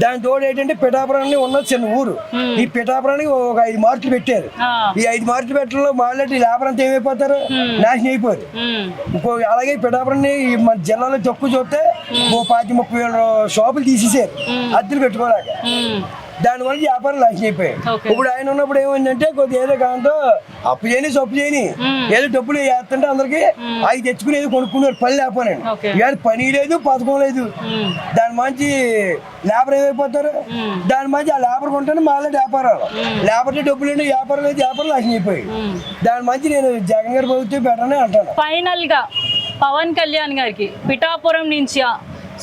దాని తోడు ఏంటంటే పిఠాపురాన్ని ఉన్నది చిన్న ఊరు. ఈ పిఠాపురానికి ఒక 5 మార్కులు పెట్టారు. ఈ 5 మార్కులు పెట్టడంలో మాట్లాడి వ్యాపారం అంతా ఏమైపోతారు, నాశనం అయిపోయారు. అలాగే పిఠాపురాన్ని మన జిల్లాలో తక్కువ చూస్తే 25,000-30,000 షాపులు తీసేసారు అద్దెలు పెట్టుకోలేక. దానివల్ల వ్యాపారం నాశనం అయిపోయాయి. ఇప్పుడు ఆయన ఉన్నప్పుడు ఏమైందంటే కొద్దిగా ఏదో కాంతో అప్పు చేయని సప్పు చేయని ఏదో డబ్బులు వేస్తుంటే అందరికి అవి తెచ్చుకుని ఏదో కొనుక్కున్నారు, పని లేకపోయినాడు. ఇవాళ పని లేదు, పథకం లేదు. దాని మంచి లేబర్ ఏమైపోతారు, దాని మంచి ఆ లేబర్ కొంటాను మళ్ళీ వ్యాపారాలు లేబర్ డబ్బులు లేని వ్యాపారం లేదు, వ్యాపారం నాశనం అయిపోయాయి. దాని మంచి నేను జగన్ గారి ప్రభుత్వం బెటర్ అని అంటాను. ఫైనల్ గా పవన్ కళ్యాణ్ గారికి పిఠాపురం నుంచి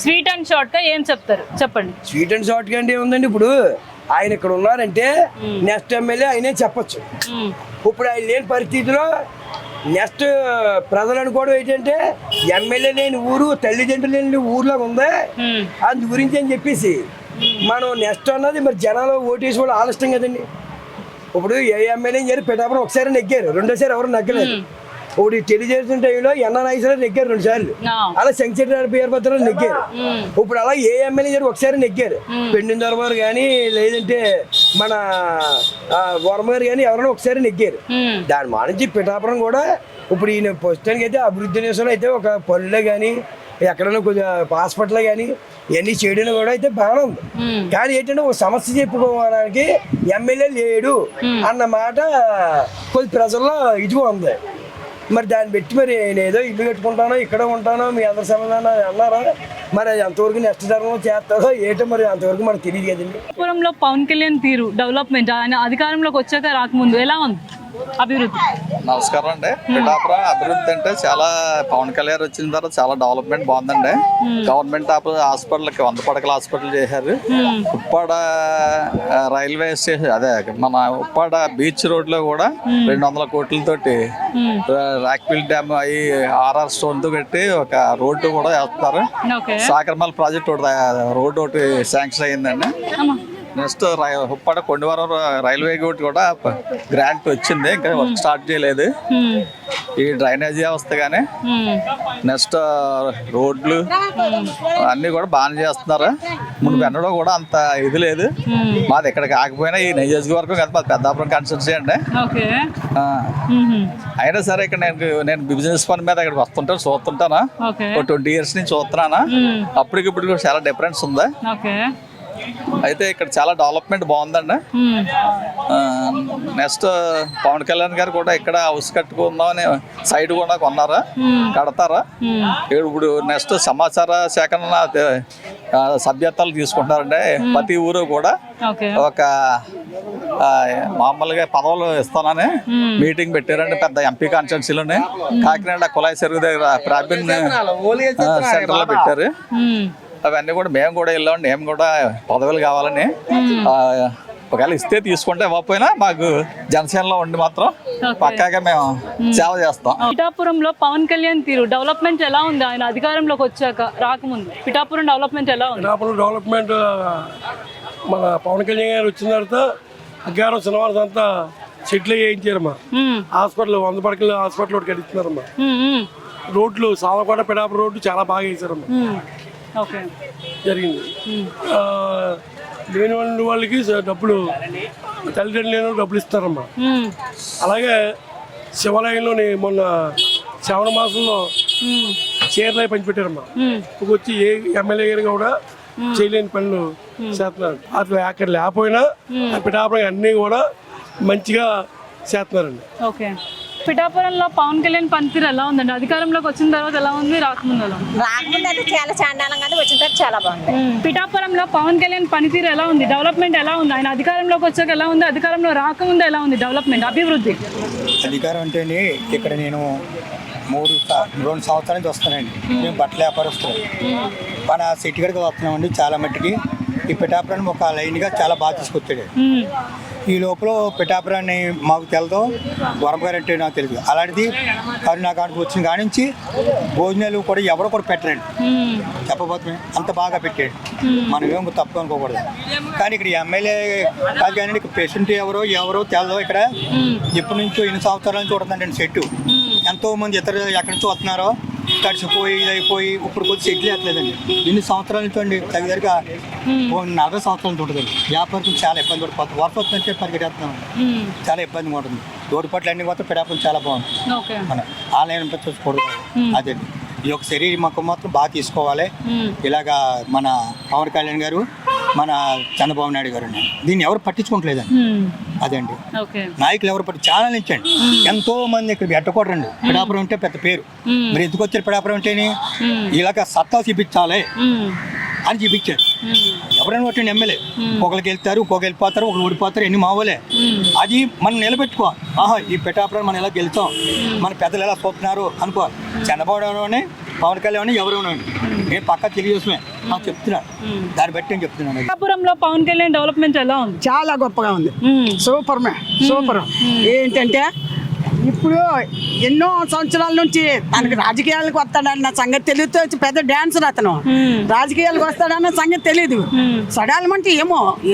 స్వీట్ అండ్ షార్ట్ గా ఏం చెప్తారు చెప్పండి? స్వీట్ అండ్ షార్ట్ గా అంటే ఏముందండి, ఇప్పుడు ఆయన ఇక్కడ ఉన్నారంటే నెక్స్ట్ ఎమ్మెల్యే ఆయనే చెప్పచ్చు. ఇప్పుడు ఆయన లేని పరిస్థితిలో నెక్స్ట్ ప్రజలు అనుకోవడం ఏంటంటే ఎమ్మెల్యే లేని ఊరు, తల్లిదండ్రులు లేని ఊర్లో ఉంది, అందు గురించి అని చెప్పేసి మనం నెక్స్ట్ అన్నది మరి జనాలు ఓటేసి వాళ్ళు ఆలస్యం కదండి. ఇప్పుడు ఏ ఎమ్మెల్యే చేరి పిఠాపురం ఒకసారి నెగ్గారు, రెండోసారి ఎవరు నెగ్గలేదు. ఇప్పుడు టెలివిజన్ టైంలో ఎన్ఆర్ఐసీలో నెగ్గారు 2 సార్లు, అలా శంకర్ పేరు పత్రాలు నెగ్గారు. ఇప్పుడు అలా ఏ ఎమ్మెల్యే గారు ఒకసారి నెగ్గారు, పెండిన దొరవారు కానీ లేదంటే మన వర్మ గారు కానీ ఎవరైనా ఒకసారి నెగ్గారు. దాని మానించి పిఠాపురం కూడా ఇప్పుడు ఈయన ప్రస్తుతానికి అయితే అభివృద్ధి విషయంలో అయితే ఒక పనులే కానీ ఎక్కడైనా కొంచెం హాస్పిటల్ కానీ ఇవన్నీ చేయడం కూడా అయితే బాగానే ఉంది. కానీ ఏంటంటే ఒక సమస్య చెప్పుకోవడానికి ఎమ్మెల్యే లేడు అన్న మాట కొద్ది ప్రజల్లో ఇదిగా ఉంది. మరి దాన్ని పెట్టి మరి నేను ఏదో ఇల్లు కట్టుకుంటానో ఇక్కడ ఉంటానో మీ అందరి సమాధానం అన్నారా? మరి అంతవరకు నెక్స్ట్ తరం చేస్తారో ఏటో మరి అంతవరకు మనకు తెలియదు కదండి. పిఠాపురంలో పవన్ కళ్యాణ్ తీరు డెవలప్మెంట్ ఆయన అధికారంలోకి వచ్చాక రాకముందు ఎలా ఉంది అభివృద్ధి? నమస్కారం అండి. పిఠాపురం అభివృద్ధి అంటే చాలా పవన్ కళ్యాణ్ వచ్చిన తర్వాత చాలా డెవలప్మెంట్ బాగుందండి. గవర్నమెంట్ హాస్పిటల్కి 100 పడకల హాస్పిటల్ చేశారు. ఉప్పాడ రైల్వే స్టేషన్ అదే మన ఉప్పాడ బీచ్ రోడ్ లో కూడా 200 కోట్లతోటి రాక్పిల్ డ్యామ్ అవి ఆర్ఆర్ స్టోన్ తో కట్టి ఒక రోడ్డు కూడా వేస్తున్నారు. సాకర్మల్ ప్రాజెక్ట్ రోడ్డు ఒకటి శాంక్షన్ అయ్యిందండి. Next Uppada Kondavaram railway gate కూడా గ్రాంట్ వచ్చింది, ఇంకా వర్క్ స్టార్ట్ చేయలేదు. ఈ డ్రైనేజీ వ్యవస్థ కానీ నెక్స్ట్ రోడ్లు అన్నీ కూడా బాగానే చేస్తున్నారు. ముందు ఎన్నడో కూడా అంత ఇది లేదు. మాది ఇక్కడ కాకపోయినా ఈ నియోజకవర్గం కదా మాది పెద్దాపురం కాన్స్టిట్యూన్సీ అండి. అయినా సరే ఇక్కడ నేను బిజినెస్ పని మీద ఇక్కడ వస్తుంటాను, చూస్తుంటాను. 20 years నుంచి చూస్తున్నాను. అప్పటికిప్పుడు కూడా చాలా డిఫరెన్స్ ఉంది. అయితే ఇక్కడ చాలా డెవలప్మెంట్ బాగుందండి. నెక్స్ట్ పవన్ కళ్యాణ్ గారు కూడా ఇక్కడ హౌస్ కట్టుకుందామని సైట్ కూడా కొన్నారా, కడతారా. ఇప్పుడు నెక్స్ట్ సమాచార సేకరణ సభ్యత్వాలు తీసుకుంటున్నారండి. ప్రతి ఊరు కూడా ఒక మామూలుగా పదవులు ఇస్తానని మీటింగ్ పెట్టారండి పెద్ద ఎంపీ కాన్స్టిట్యున్సీలోనే. కాకినాడ కులాయి చెరువు దగ్గర ప్రాబిన్ సెంటర్ లో పెట్టారు. అవన్నీ కూడా మేము కూడా వెళ్ళామండి. మేము కూడా పదవులు కావాలని ఒకవేళ ఇస్తే తీసుకుంటే ఇవ్వకపోయినా మాకు జనసేనలో ఉండి మాత్రం పక్కాగా మేము సేవ చేస్తాం. పిఠాపురంలో పవన్ కళ్యాణ్ తీరు డెవలప్మెంట్ ఎలా ఉంది ఆయన అధికారంలోకి వచ్చాక రాకముందు? పిఠాపురం డెవలప్మెంట్ ఎలా ఉంది? పిఠాపురం డెవలప్మెంట్ మన పవన్ కళ్యాణ్ గారు వచ్చిన తర్వాత అగ్గారం సినిమాస్ అంతా సెటిల్ చేయించారమ్మా. హాస్పిటల్ 100 పడకల హాస్పిటల్ ఒకటి కట్టిస్తున్నారమ్మా. రోడ్లు సావకోట పిఠాపురం రోడ్డు చాలా బాగా వేసారమ్మా. జరిగింది. లేని వాళ్ళకి డబ్బులు తల్లిదండ్రులు లేని డబ్బులు ఇస్తారమ్మా. అలాగే శివాలయంలోని మొన్న శ్రావణ మాసంలో చీరలై పంచిపెట్టారమ్మా. వచ్చి ఏ ఎమ్మెల్యే గారు కూడా చేయలేని పనులు చేస్తున్నారు. అట్లా అక్కడ లేకపోయినా పిఠాపురం అన్నీ కూడా మంచిగా చేస్తున్నారండి. పిఠాపురంలో పవన్ కళ్యాణ్ పనితీరు ఎలా ఉందండి? అధికారంలోకి వచ్చిన తర్వాత ఎలా ఉంది, రాకముందు ఎలా ఉంది? రాకముందు అయితే చాలా చాండాలంగా, వచ్చిన తర్వాత చాలా బాగుంది. పిఠాపురంలో పవన్ కళ్యాణ్ పనితీరు ఎలా ఉంది, డెవలప్మెంట్ ఎలా ఉంది? ఆయన అధికారంలోకి వచ్చాక ఎలా ఉంది, అధికారంలో రాకముందు ఎలా ఉంది డెవలప్మెంట్ అభివృద్ధి? అధికారం అంటే ఇక్కడ నేను 2 సంవత్సరాల నుంచి వస్తానండి. మేము బట్టల వ్యాపారస్తులు మన సిటీ గడికి వస్తున్నామండి. చాలా మట్టికి ఈ పిఠాపురాన్ని ఒక లైన్గా చాలా బాగా తీసుకొచ్చాడు. ఈ లోపల పిఠాపురాన్ని మాకు తెలదు, వరంగారు అంటే నాకు తెలుసు. అలాంటిది కరుణాకానికి వచ్చిన కాడి నుంచి భోజనాలు కూడా ఎవరో కూడా పెట్టరండి. చెప్పబోతున్నాయి అంత బాగా పెట్టాడు. మనం ఏం తప్పు అనుకోకూడదు. కానీ ఇక్కడ ఎమ్మెల్యే కాదు కానీ ఇక్కడ పేషెంట్ ఎవరో తెలదు. ఇక్కడ ఎప్పటి నుంచో 8 సంవత్సరాల నుంచి చూడుతుందండి సెట్టు. ఎంతోమంది ఇతరులు ఎక్కడి నుంచో వస్తున్నారో తడిసిపోయి ఇదైపోయి ఇప్పుడు కొద్ది సెటిల్ అవ్వట్లేదండి. 8 సంవత్సరాల నుంచి అండి దగ్గరగా 40 సంవత్సరాల నుంచి ఉంటుందండి. వ్యాపారం చాలా ఇబ్బంది పడిపోతుంది. వర్షం వస్తుందంటే పరిగెడుతున్నాం, చాలా ఇబ్బందిగా ఉంటుంది. రోడ్డు పట్ల అన్ని మొత్తం పిఠాపురం చాలా బాగుంటుంది. మనం ఆన్లైన్ చూసుకోకూడదు. అదే ఈ యొక్క శరీర మొక్క మొత్తం బాగా తీసుకోవాలి. ఇలాగా మన పవన్ కళ్యాణ్ గారు, మన చంద్రబాబు నాయుడు గారు దీన్ని ఎవరు పట్టించుకోవట్లేదండి. అదండి నాయకులు ఎవరు చాలా నుంచండి. ఎంతో మంది ఇక్కడ పెట్టకూడరండి. పిఠాపురం అంటే పెద్ద పేరు. మరి ఎందుకు వచ్చారు పిఠాపురం అంటేని ఇలాగ సత్తా చూపించాలి అని చూపించారు. ఎవరైనా ఒకటి ఎమ్మెల్యే ఒకరికి వెళ్తారు, ఇంకొకరు వెళ్ళిపోతారు, ఒకరు ఓడిపోతారు, ఎన్ని మావోలే. అది మనం నిలబెట్టుకోవాలి. ఈ పిఠాపురం మనం ఎలా గెలుస్తాం, మన పెద్దలు ఎలా చూస్తున్నారు అనుకోవాలి. చంద్రబాబులోనే పవన్ కళ్యాణ్ ఎవరైనా నేను పక్కా తెలియజేసమే చెప్తున్నాను. దాన్ని బట్టి నేను చెప్తున్నాను. పిఠాపురంలో పవన్ కళ్యాణ్ డెవలప్మెంట్ ఎలా ఉంది? చాలా గొప్పగా ఉంది. సూపర్. ఏంటంటే ఇప్పుడు ఎన్నో సంవత్సరాల నుంచి తనకి రాజకీయాలకు వస్తాడన్న సంగతి తెలియదు. పెద్ద డాన్సర్ అతను. రాజకీయాలకు వస్తాడన్న సంగతి తెలియదు. సడాలమంటే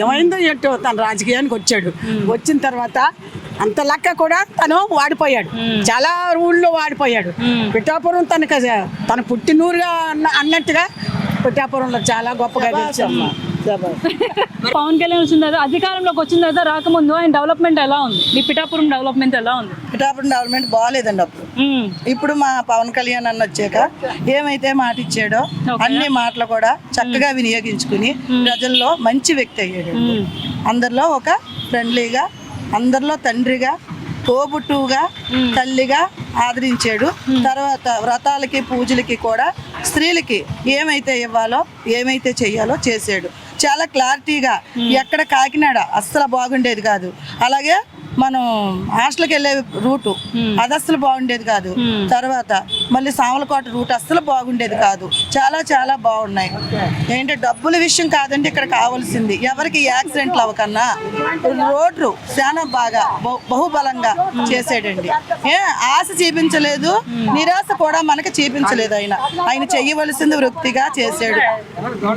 ఏమైందో ఏంటో తన రాజకీయానికి వచ్చాడు. వచ్చిన తర్వాత అంత లెక్క కూడా తను వాడిపోయాడు. చాలా ఊళ్ళో వాడిపోయాడు. పిఠాపురం తన పుట్టినూరుగా అన్నట్టుగా పిఠాపురంలో చాలా గొప్పగా గెలిచాము. పవన్ కళ్యాణ్ వచ్చిన తర్వాత అధికారంలోకి వచ్చిన తర్వాత రాకముందు ఆయన డెవలప్మెంట్ ఎలా ఉంది? మీ పిఠాపురం డెవలప్మెంట్ ఎలా ఉంది? పిఠాపురం డెవలప్మెంట్ బాగాలేదండి అప్పుడు. ఇప్పుడు మా పవన్ కళ్యాణ్ అన్న వచ్చాక ఏమైతే మాట ఇచ్చాడో అన్ని మాటలు కూడా చక్కగా వినియోగించుకుని ప్రజల్లో మంచి వ్యక్తి అయ్యాడు. అందరిలో ఒక ఫ్రెండ్లీగా, అందరిలో తండ్రిగా, తోబుట్టువుగా తల్లిగా ఆదరించాడు. తర్వాత వ్రతాలకి పూజలకి కూడా స్త్రీలకి ఏమైతే ఇవ్వాలో ఏమైతే చెయ్యాలో చేశాడు. చాలా క్లారిటీగా ఎక్కడ కాకినాడ అస్సలు బాగుండేది కాదు, అలాగే మనం హాస్టల్కి వెళ్ళే రూటు అది అస్సలు బాగుండేది కాదు, తర్వాత మళ్ళీ సామలకోట రూట్ అస్సలు బాగుండేది కాదు. చాలా చాలా బాగున్నాయి. ఏంటంటే డబ్బుల విషయం కాదండి ఇక్కడ కావాల్సింది, ఎవరికి యాక్సిడెంట్లు అవ్వకన్నా రోడ్లు చాలా బాగా బహుబలంగా చేసాడండి. ఆశ చూపించలేదు, నిరాశ కూడా మనకి చూపించలేదు. ఆయన చెయ్యవలసింది వృత్తిగా చేశాడు.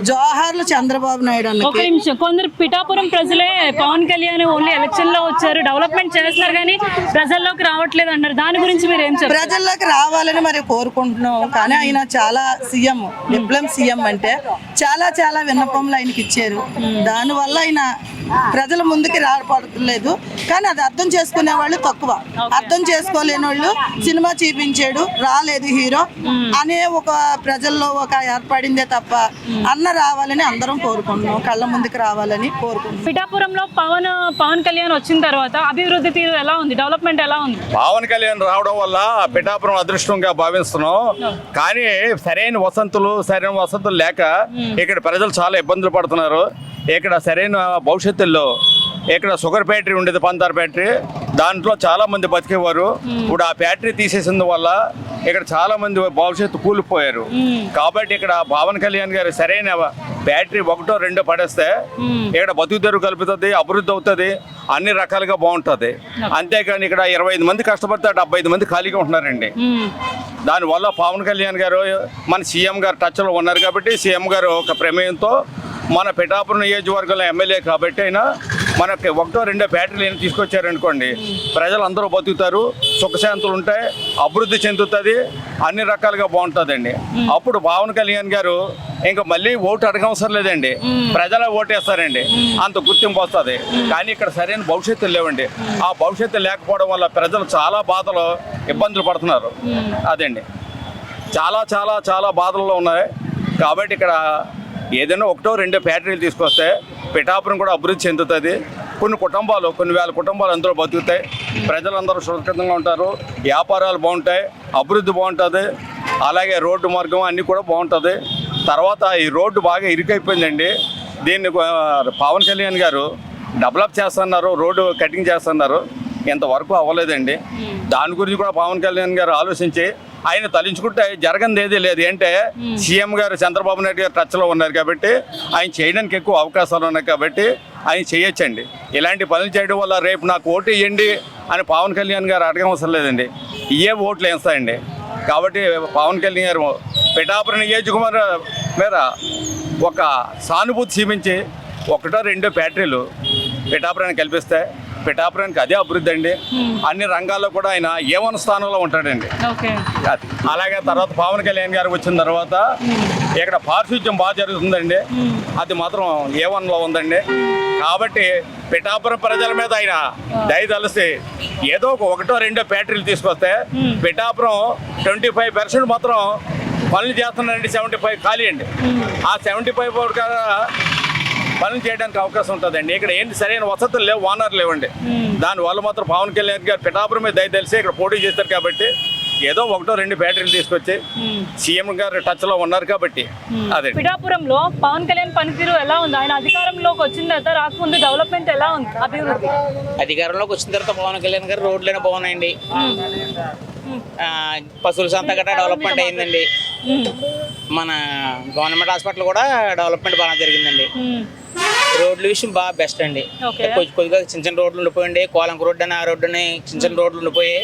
జోహార్లు చంద్రబాబు నాయుడు అన్న. ఒక నిమిషం, కొందరు పిఠాపురం ప్రజలే పవన్ కళ్యాణ్ ఓన్లీ ఎలక్షన్ లో వచ్చారు, డెవలప్మెంట్ చేస్తున్నారు కానీ ప్రజల్లోకి రావట్లేదు అన్నారు. దాని గురించి మీరు ఏం చెప్తారు? ప్రజల్లోకి రావాలని మరి కోరుకుంటున్నాం, కానీ ఆయన చాలా సీఎం, డిప్లొమ్ సీఎం అంటే చాలా చాలా విన్నపములు ఆయనకి ఇచ్చారు. దానివల్ల ఆయన ప్రజల ముందుకి రాపడలేదు. కానీ అది అర్థం చేసుకునే వాళ్ళు తక్కువ, అర్థం చేసుకోలేని వాళ్ళు సినిమా చూపించాడు రాలేదు హీరో అనే ఒక ప్రజల్లో ఒక ఏర్పడిందే తప్ప అన్న రావాలని అందరం కోరుకుంటున్నాం, కళ్ళ ముందుకు రావాలని కోరుకుంటున్నాం. పిఠాపురంలో పవన్ కళ్యాణ్ వచ్చిన తర్వాత అభివృద్ధి తీరు ఎలా ఉంది, డెవలప్మెంట్ ఎలా ఉంది? పవన్ కళ్యాణ్ రావడం వల్ల పిఠాపురం అదృష్టంగా భావిస్తున్నాం. కానీ సరైన వసతులు లేక ఇక్కడ ప్రజలు చాలా ఇబ్బందులు పడుతున్నారు. ఇక్కడ సరైన భవిష్యత్తులో ఇక్కడ షుగర్ ఫ్యాక్టరీ ఉండేది, పంతార్ ఫ్యాక్టరీ, దాంట్లో చాలా మంది బతికేవారు. ఇప్పుడు ఆ ఫ్యాక్టరీ తీసేసిన వల్ల ఇక్కడ చాలా మంది భవిష్యత్తు కూలిపోయారు. కాబట్టి ఇక్కడ పవన్ కళ్యాణ్ గారు సరైన ఫ్యాక్టరీ ఒకటో రెండో పడేస్తే ఇక్కడ బతుకుదెరు కలుపుతుంది, అభివృద్ధి అవుతుంది, అన్ని రకాలుగా బాగుంటుంది. అంతేకాని ఇక్కడ 25 మంది కష్టపడితే 75 మంది ఖాళీగా ఉంటున్నారండి. దానివల్ల పవన్ కళ్యాణ్ గారు మన సీఎం గారు టచ్లో ఉన్నారు కాబట్టి సీఎం గారు ఒక ప్రమేయంతో మన పిఠాపురం నియోజకవర్గంలో ఎమ్మెల్యే కాబట్టి అయినా మనకి ఒకటో రెండో ఫ్యాక్టరీలు తీసుకొచ్చారనుకోండి, ప్రజలందరూ బతుకుతారు, సుఖశాంతులు ఉంటాయి, అభివృద్ధి చెందుతుంది, అన్ని రకాలుగా బాగుంటుందండి. అప్పుడు పవన్ కళ్యాణ్ గారు ఇంకా మళ్ళీ ఓటు అడగవసరం లేదండి, ప్రజలే ఓటేస్తారండి, అంత గుర్తింపు వస్తుంది. కానీ ఇక్కడ సరైన భవిష్యత్తు లేవండి. ఆ భవిష్యత్తు లేకపోవడం వల్ల ప్రజలు చాలా బాధలు ఇబ్బందులు పడుతున్నారు. అదండి, చాలా చాలా చాలా బాధల్లో ఉన్నాయి. కాబట్టి ఇక్కడ ఏదైనా ఒకటో రెండో ఫ్యాక్టరీలు తీసుకొస్తే పిఠాపురం కూడా అభివృద్ధి చెందుతుంది. కొన్ని వేల కుటుంబాలు అందరూ బతుకుతాయి, ప్రజలందరూ సురక్షితంగా ఉంటారు, వ్యాపారాలు బాగుంటాయి, అభివృద్ధి బాగుంటుంది, అలాగే రోడ్డు మార్గం అన్నీ కూడా బాగుంటుంది. తర్వాత ఈ రోడ్డు బాగా ఇరుకైపోయిందండి, దీన్ని పవన్ కళ్యాణ్ గారు డెవలప్ చేస్తున్నారు, రోడ్డు కటింగ్ చేస్తున్నారు, ఇంతవరకు అవ్వలేదండి. దాని గురించి కూడా పవన్ కళ్యాణ్ గారు ఆలోచించి ఆయన తలించుకుంటే జరగంది ఏదీ లేదు. అంటే సీఎం గారు చంద్రబాబు నాయుడు గారు టచ్లో ఉన్నారు కాబట్టి ఆయన చేయడానికి ఎక్కువ అవకాశాలు ఉన్నాయి కాబట్టి ఆయన చేయొచ్చండి. ఇలాంటి పనులు చేయడం వల్ల రేపు నాకు ఓటు ఇవ్వండి అని పవన్ కళ్యాణ్ గారు అడగవసరం లేదండి, ఇవే ఓట్లు వేస్తాయండి. కాబట్టి పవన్ కళ్యాణ్ గారు పిఠాపురం నియోజకవర్గం మీద ఒక సానుభూతి చూపించి ఒకటో రెండో ఫ్యాక్టరీలు పిఠాపురానికి కల్పిస్తే పిఠాపురానికి అదే అభివృద్ధి అండి. అన్ని రంగాల్లో కూడా ఆయన ఏవన్ స్థానంలో ఉంటాడండి. అలాగే తర్వాత పవన్ కళ్యాణ్ గారు వచ్చిన తర్వాత ఇక్కడ పారిశుద్ధ్యం బాగా జరుగుతుందండి, అది మాత్రం ఏవన్లో ఉందండి. కాబట్టి పిఠాపురం ప్రజల మీద ఆయన దయతలిసి ఏదో ఒకటో రెండో ఫ్యాక్టరీలు తీసుకొస్తే పిఠాపురం 25% మాత్రం పనులు చేస్తున్నారండి, 75 ఖాళీ అండి. ఆ 75 పనులు చేయడానికి అవకాశం ఉంటుందండి. ఇక్కడ ఏంటి సరైన వసతులు లేవు, ఓనర్లు లేవండి. దానివల్ల మాత్రం పవన్ కళ్యాణ్ గారు పిఠాపురం మీద దయతలిసి ఇక్కడ పోటీ చేస్తారు కాబట్టి ఏదో ఒకటో రెండు ఫ్యాక్టరీలు తీసుకొచ్చి సీఎం గారు టచ్ లో ఉన్నారు కాబట్టి అదే. పిఠాపురంలో పవన్ కళ్యాణ్ పనితీరు ఎలా ఉంది? ఆయన అధికారంలోకి వచ్చిన తర్వాత రాకముందు డెవలప్మెంట్ ఎలా ఉంది, అభివృద్ధి? అధికారంలోకి వచ్చిన తర్వాత పవన్ కళ్యాణ్ గారు రోడ్లైనా బాగున్నాయండి, పశువుల సంత గట్రా డెవలప్మెంట్ అయిందండి, మన గవర్నమెంట్ హాస్పిటల్ కూడా డెవలప్మెంట్ బాగా జరిగిందండి. రోడ్ల విషయం బాగా బెస్ట్ అండి. కొద్దిగా చిన్న చిన్న రోడ్లు ఉండిపోయండి, కోలంక రోడ్డు అని ఆ రోడ్డు అని చిన్న చిన్న రోడ్లు ఉండిపోయాయి,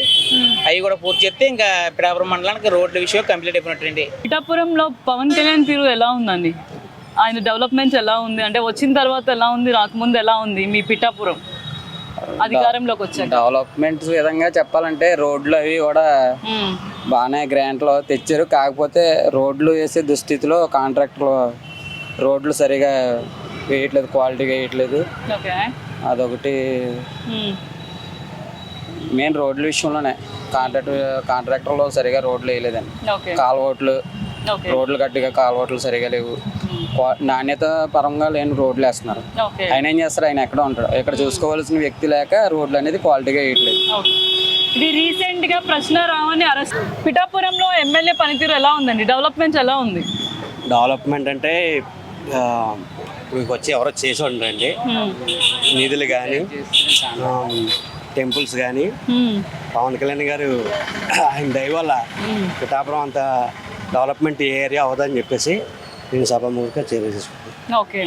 అవి కూడా పూర్తి చేస్తే ఇంకా పిఠాపురం మండలానికి రోడ్ల విషయం కంప్లీట్ అయిపోయినట్టండి. పిఠాపురంలో పవన్ కళ్యాణ్ తీరు ఎలా ఉందండి? ఆయన డెవలప్మెంట్ ఎలా ఉంది? అంటే వచ్చిన తర్వాత ఎలా ఉంది, రాకముందు ఎలా ఉంది మీ పిఠాపురం అధికారంలోకి వచ్చాక? డెవలప్మెంట్ విధంగా చెప్పాలంటే రోడ్లు అవి కూడా బాగానే గ్రాంట్లో తెచ్చారు. కాకపోతే రోడ్లు వేసే దుస్థితిలో కాంట్రాక్టర్లు రోడ్లు సరిగా వేయట్లేదు, క్వాలిటీగా వేయట్లేదు. అదొకటి మెయిన్ రోడ్ల విషయంలోనే కాంట్రాక్టర్లు సరిగా రోడ్లు వేయలేదండి. కాలువట్లు రోడ్లు గట్టిగా కాలువట్లు సరిగా లేవు, నాణ్యత పరంగా లేని రోడ్లు వేస్తున్నారు. ఆయన ఏం చేస్తారు, ఆయన ఎక్కడ ఉంటాడు, ఇక్కడ చూసుకోవాల్సిన వ్యక్తి లేక రోడ్లు అనేది క్వాలిటీగా వేయట్లేదు. ఇది రీసెంట్ గా ప్రశ్నారావుని అరెస్ట్. పిఠాపురంలో ఎమ్మెల్యే పనితీరు ఎలా ఉందండి? డెవలప్మెంట్ ఎలా ఉంది? డెవలప్మెంట్ అంటే ఇప్పుడు వచ్చి ఎవరో చేసి ఉండరండి. నిధులు కానీ టెంపుల్స్ కానీ పవన్ కళ్యాణ్ గారు ఆయన దయ వల్ల పిఠాపురం అంత డెవలప్మెంట్ ఏరియా అవుతుందని చెప్పేసి నేను సభాముఖంగా తెలియజేసుకుంటాను. ఓకే.